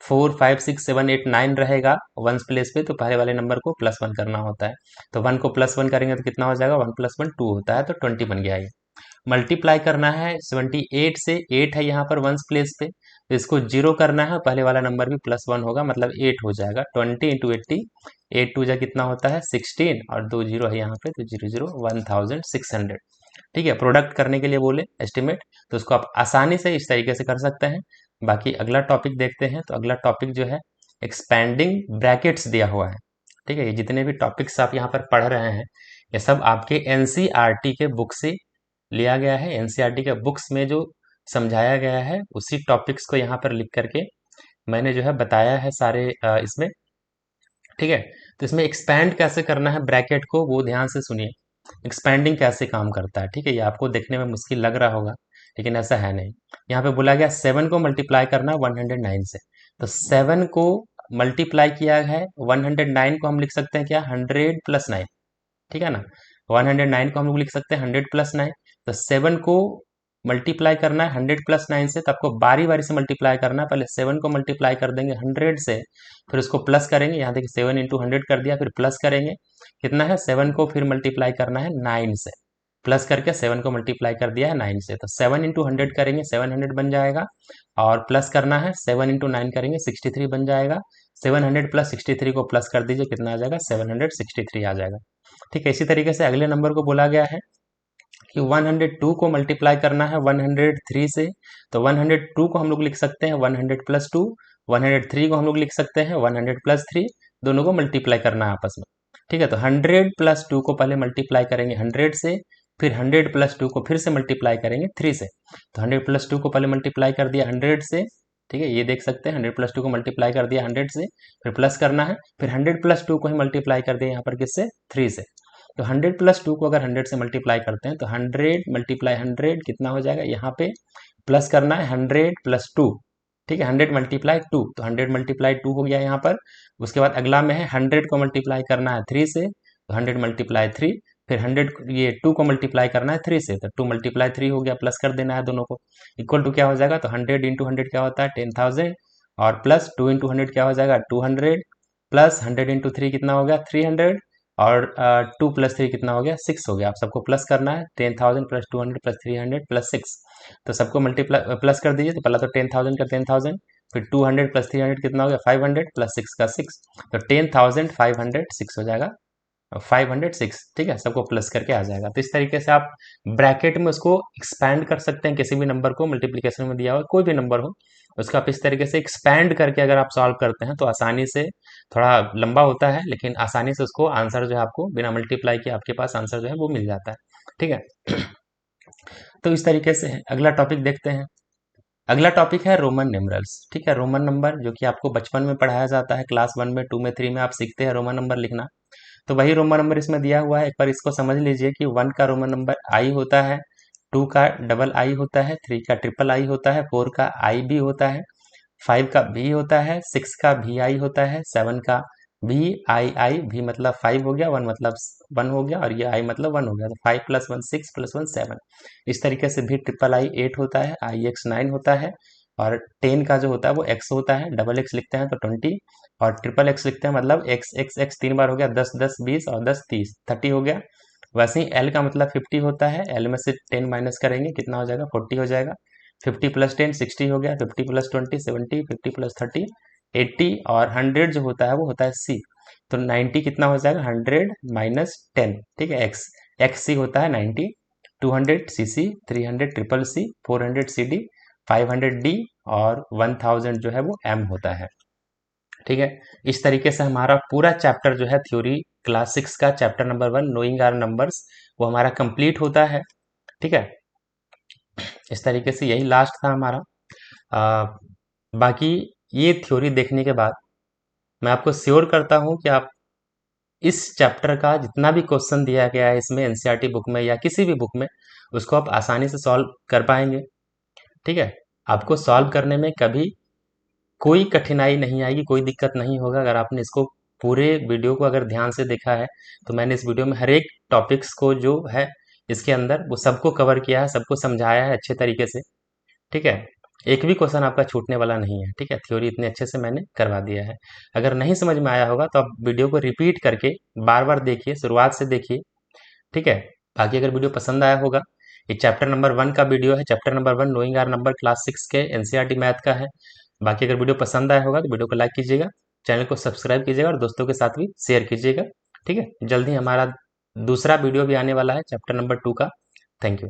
4 5 6 7 8 9 रहेगा वंस प्लेस पे, तो पहले वाले नंबर को +1 करना होता है। तो 1 को +1 करेंगे तो कितना हो जाएगा, 1 + 1 2 होता है, तो 20 बन गया ये। मल्टीप्लाई करना है 78 से, 8 है यहाँ पर वंस प्लेस पे, तो इसको 0 करना है, पहले वाला नंबर भी +1 होगा, मतलब 8 हो जाएगा। 20 इंटू 80, 8 2 जा कितना होता है 16, और 2 0 है यहाँ पे, तो 0 0 1600। ठीक है, प्रोडक्ट करने के लिए बोले एस्टिमेट, तो उसको आप आसानी से इस तरीके से कर सकते हैं। बाकी अगला टॉपिक देखते हैं। तो अगला टॉपिक जो है एक्सपैंडिंग ब्रैकेट्स दिया हुआ है। ठीक है, ये जितने भी टॉपिक्स आप यहाँ पर पढ़ रहे हैं, ये सब आपके एनसीईआरटी के बुक से लिया गया है। एनसीईआरटी के बुक्स में जो समझाया गया है उसी टॉपिक्स को यहाँ पर लिख करके मैंने जो है बताया है सारे इसमें। ठीक है, तो इसमें एक्सपैंड कैसे करना है ब्रैकेट को, वो ध्यान से सुनिए। एक्सपैंडिंग कैसे काम करता है, ठीक है, ये आपको देखने में मुश्किल लग रहा होगा, लेकिन ऐसा है नहीं। यहाँ पे बोला गया 7 को मल्टीप्लाई करना 109 से, तो 7 को मल्टीप्लाई किया है 109 को हम लिख सकते हैं क्या, 100 + 9। ठीक है ना, 109 को हम लोग लिख सकते हैं 100 + 9। तो 7 को मल्टीप्लाई करना है 100 + 9 से, तो आपको बारी बारी से मल्टीप्लाई करना है। पहले 7 को मल्टीप्लाई कर देंगे 100 से, फिर उसको प्लस करेंगे। यहाँ देखिए 7 इंटू 100 कर दिया, फिर प्लस करेंगे, कितना है 7 को फिर मल्टीप्लाई करना है 9 से, प्लस करके 7 को मल्टीप्लाई कर दिया है 9 से, तो 7 इंटू 100 करेंगे 700 बन जाएगा, और प्लस करना है 7 इंटू 9 करेंगे 63 बन जाएगा। 700 + 63 को प्लस कर दीजिए, कितना आ जाएगा 763 आ जाएगा। ठीक है, इसी तरीके से अगले नंबर को बोला गया है कि 102 को मल्टीप्लाई करना है 103 से, तो 102 को हम लोग लिख सकते हैं 100 + 2, 103 को हम लोग लिख सकते हैं 100 + 3, दोनों को मल्टीप्लाई करना है आपस में। ठीक है, तो 100 + 2 को पहले मल्टीप्लाई करेंगे 100 से, फिर 100 + 2 को फिर से मल्टीप्लाई करेंगे 3 से। तो 100 + 2 को पहले मल्टीप्लाई कर दिया 100 से, ठीक है, ये देख सकते हैं 100 प्लस 2 को मल्टीप्लाई कर दिया 100 से, फिर प्लस करना है, फिर 100 प्लस 2 को ही मल्टीप्लाई कर दिया यहाँ पर किससे, 3 से। तो 100 प्लस 2 को अगर 100 से मल्टीप्लाई करते हैं तो 100 मल्टीप्लाई 100 कितना हो जाएगा, यहाँ पे प्लस करना है 100 प्लस 2, ठीक है, 100 मल्टीप्लाई 2, तो 100 मल्टीप्लाई 2 हो गया यहाँ पर। उसके बाद अगला में है 100 को मल्टीप्लाई करना है 3 से, तो 100 मल्टीप्लाई 3, फिर 100 ये 2 को मल्टीप्लाई करना है 3 से, तो 2 मल्टीप्लाई 3 हो गया, प्लस कर देना है दोनों को, इक्वल टू क्या हो जाएगा, तो 100 इंटू 100 क्या होता है 10,000, और प्लस 2 इंटू 100 क्या हो जाएगा 200, प्लस 100 इंटू 3 कितना हो गया 300, और 2 प्लस 3 कितना हो गया 6 हो गया। आप सबको प्लस करना है, 10,000 प्लस 200 प्लस 300 प्लस 6, तो सबको मल्टीप्लाई प्लस कर दीजिए। तो पहला तो 10,000 का 10,000, फिर 200 प्लस 300 कितना हो गया 500 प्लस 6 का 6, तो 10,506 हो जाएगा, 506, ठीक है, सबको प्लस करके आ जाएगा। तो इस तरीके से आप ब्रैकेट में उसको एक्सपैंड कर सकते हैं, किसी भी नंबर को मल्टीप्लिकेशन में दिया हुआ कोई भी नंबर हो उसको आप इस तरीके से एक्सपैंड करके अगर आप सॉल्व करते हैं तो आसानी से, थोड़ा लंबा होता है लेकिन आसानी से उसको आंसर जो है आपको बिना मल्टीप्लाई के आपके पास आंसर जो है वो मिल जाता है, ठीक है। तो इस तरीके से है। अगला टॉपिक देखते हैं। अगला टॉपिक है रोमन न्यूमरल्स, ठीक है, रोमन नंबर जो कि आपको बचपन में पढ़ाया जाता है, क्लास 1 में 2 में 3 में आप सीखते हैं रोमन नंबर लिखना। तो वही रोमन नंबर इसमें दिया हुआ है, एक बार इसको समझ लीजिए कि 1 का रोमन नंबर आई होता है, 2 का डबल आई होता है, 3 का ट्रिपल आई होता है, 4 का आई भी होता है, 5 का भी होता है, 6 का भी आई होता है, 7 का भी आई, आई भी मतलब 5 हो गया, 1 मतलब 1 हो गया, और ये आई मतलब 1 हो गया, तो 5 प्लस 1 6 प्लस 1 7। इस तरीके से भी ट्रिपल आई 8 होता है, आई एक्स 9 होता है, और 10 का जो होता है वो एक्स होता है, डबल एक्स लिखते हैं तो 20, और ट्रिपल एक्स लिखते हैं मतलब एक्स एक्स एक्स 3 बार हो गया, 10 10 20 और 10 30 30 हो गया। वैसे ही एल का मतलब 50 होता है, एल में से 10 माइनस करेंगे कितना हो जाएगा 40 हो जाएगा, 50 प्लस 10 60 हो गया, 50 प्लस 20 70, 50 प्लस 30 80, और 100 जो होता है वो होता है सी, तो 90 कितना हो जाएगा 100 माइनस 10, ठीक है, एक्स एक्स सी होता है 90, 200 C C, 300 triple C, 400 C D, 500 D, और 1000 जो है वो एम होता है, ठीक है। इस तरीके से हमारा पूरा चैप्टर जो है थ्योरी क्लास 6 का chapter number 1 knowing our numbers वो हमारा कंप्लीट होता है, ठीक है। इस तरीके से यही लास्ट था हमारा। आ, बाकी ये थ्योरी देखने के बाद मैं आपको श्योर करता हूँ कि आप इस चैप्टर का जितना भी क्वेश्चन दिया गया है इसमें एनसीईआरटी बुक में या किसी भी बुक में उसको आप आसानी से सॉल्व कर पाएंगे, ठीक है। आपको सॉल्व करने में कभी कोई कठिनाई नहीं आएगी, कोई दिक्कत नहीं होगा अगर आपने इसको पूरे वीडियो को अगर ध्यान से देखा है। तो मैंने इस वीडियो में हर एक टॉपिक्स को जो है इसके अंदर वो सबको कवर किया है, सबको समझाया है अच्छे तरीके से, ठीक है। एक भी क्वेश्चन आपका छूटने वाला नहीं है, ठीक है, थ्योरी इतने अच्छे से मैंने करवा दिया है। अगर नहीं समझ में आया होगा तो आप वीडियो को रिपीट करके बार बार देखिए, शुरुआत से देखिए, ठीक है। बाकी अगर वीडियो पसंद आया होगा, ये चैप्टर नंबर 1 का वीडियो है, chapter number 1 knowing our number class 6 के एनसीईआरटी मैथ का है। बाकी अगर वीडियो पसंद आया होगा तो वीडियो को लाइक कीजिएगा, चैनल को सब्सक्राइब कीजिएगा और दोस्तों के साथ भी शेयर कीजिएगा, ठीक है। जल्द ही हमारा दूसरा वीडियो भी आने वाला है चैप्टर नंबर 2 का। Thank you.